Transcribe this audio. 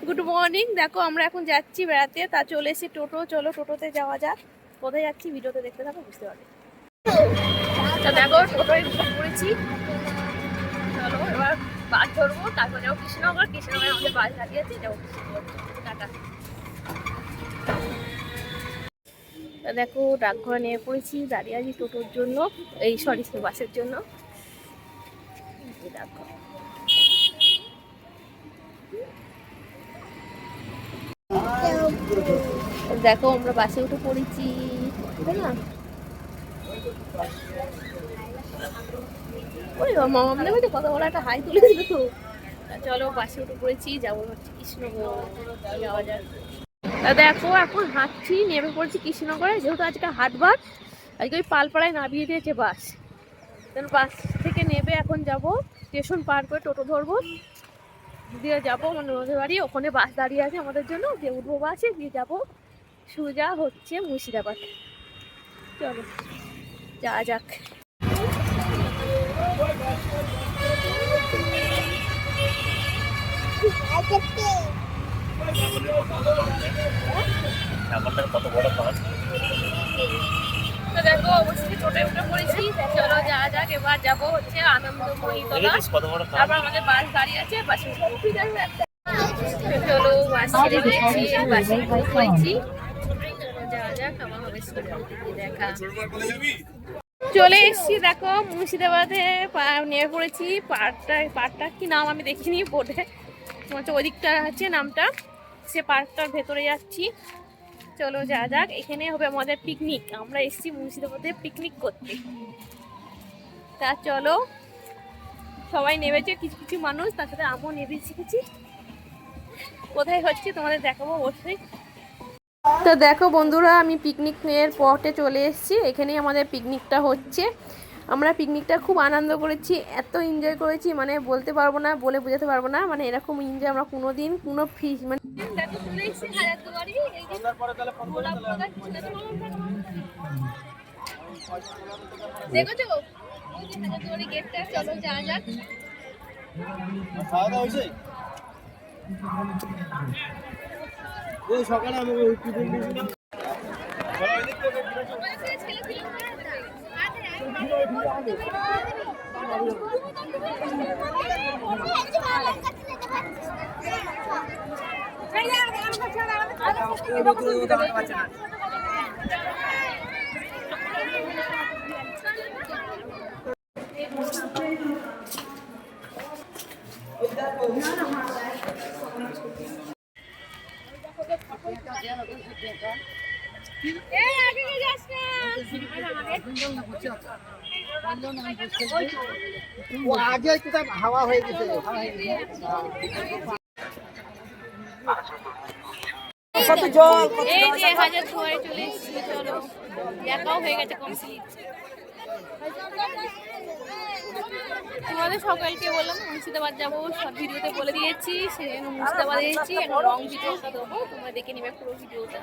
Good morning. দেখো আমরা এখন যাচ্ছি বেড়াতে, তা চলে এসেছি টোটো। চলো টোটোতে যাওয়া যাক। কোথায় যাচ্ছি ভিডিওতে দেখতে থাকো, বুঝতে পারবে। তো দেখো টোটোয় পড়েছি। চলো এবার বাস ধরবো, তারপর যাবো কৃষ্ণনগর। কৃষ্ণনগরে আমাদের বাস দাঁড়িয়ে আছে, যাবো কৃষ্ণনগর। টাটা। তা দেখো ডাকঘর নিয়ে পড়েছি, দাঁড়িয়ে আছি টোটোর জন্য, এই সরি বাসের জন্য। ডাকঘর দেখো আমরা বাসে উঠে পড়েছি, তাই না? ওই মামা আমাদের মধ্যে কথা বলা একটা হাই তুলে দিল তো। চলো বাসে উঠে পড়েছি, যাবো হচ্ছে কৃষ্ণনগর। যাওয়া যাক। দেখো এখন হাঁটছি, নেমে পড়েছি কৃষ্ণনগরে, যেহেতু আজকে হাটবার। আজকে ওই পালপাড়ায় নামিয়ে দিয়েছে বাস। বাস থেকে নেবে এখন যাব স্টেশন পার করে টোটো ধরবো, দিয়ে যাবো আমার ননদের বাড়ি। ওখানে বাস দাঁড়িয়ে আছে আমাদের জন্য, দিয়ে উঠবো বাসে, দিয়ে যাবো সোজা হচ্ছে মুর্শিদাবাদ। চলো যাওয়া যাক। তো দেখো অবশ্যই টোটোয় উঠে পড়েছি, চলো যাওয়া যাক। এবার যাবো হচ্ছে আনন্দময়ীতলা, তারপর আমাদের বাস দাঁড়িয়ে আছে, বাসে চলো বাস ছেড়ে দিয়েছি, বাসে উঠে পড়েছি। যাওয়া যাক, আমার হবে দেখা। চলে এসছি দেখো মুর্শিদাবাদে, নেমে পড়েছি। পার্কটা কি নাম আমি দেখিনি বোর্ডে, হচ্ছে ওদিকটা আছে নামটা। সে পার্কটার ভেতরে যাচ্ছি, চলো যাওয়া যাক। এখানে হবে আমাদের পিকনিক, আমরা এসছি মুর্শিদাবাদে পিকনিক করতে। তা চলো, সবাই নেমেছে, কিছু কিছু মানুষ, তার সাথে আমিও নেমে শিখেছি। কোথায় হচ্ছে তোমাদের দেখাবো অবশ্যই। তো দেখো বন্ধুরা, আমি পিকনিকের স্পটে চলে এসেছি। এখানেই আমাদের পিকনিকটা হচ্ছে। আমরা পিকনিকটা খুব আনন্দ করেছি, এত এনজয় করেছি মানে বলতে পারবো না, বলে বোঝাতে পারবো না। মানে এরকম এনজয় আমরা কোনোদিন কোনো ফিস মানে দেখো গেটটা। চলো যাওয়া যাক। সকালে আমাকে আগে কোথায় হাওয়া হয়ে গেছে। এই যে হাজারদুয়ারি চলে এসেছি, চলো দেখাও হয়ে গেছে কমপ্লিট। তোমাদের সকালকে বললাম মুর্শিদাবাদ যাবো, সব ভিডিওতে বলে দিয়েছি। সেখানে মুর্শিদাবাদ এসেছি, এখন লং ভিডিও দেবো, তোমরা দেখে নিবে পুরো ভিডিওটা।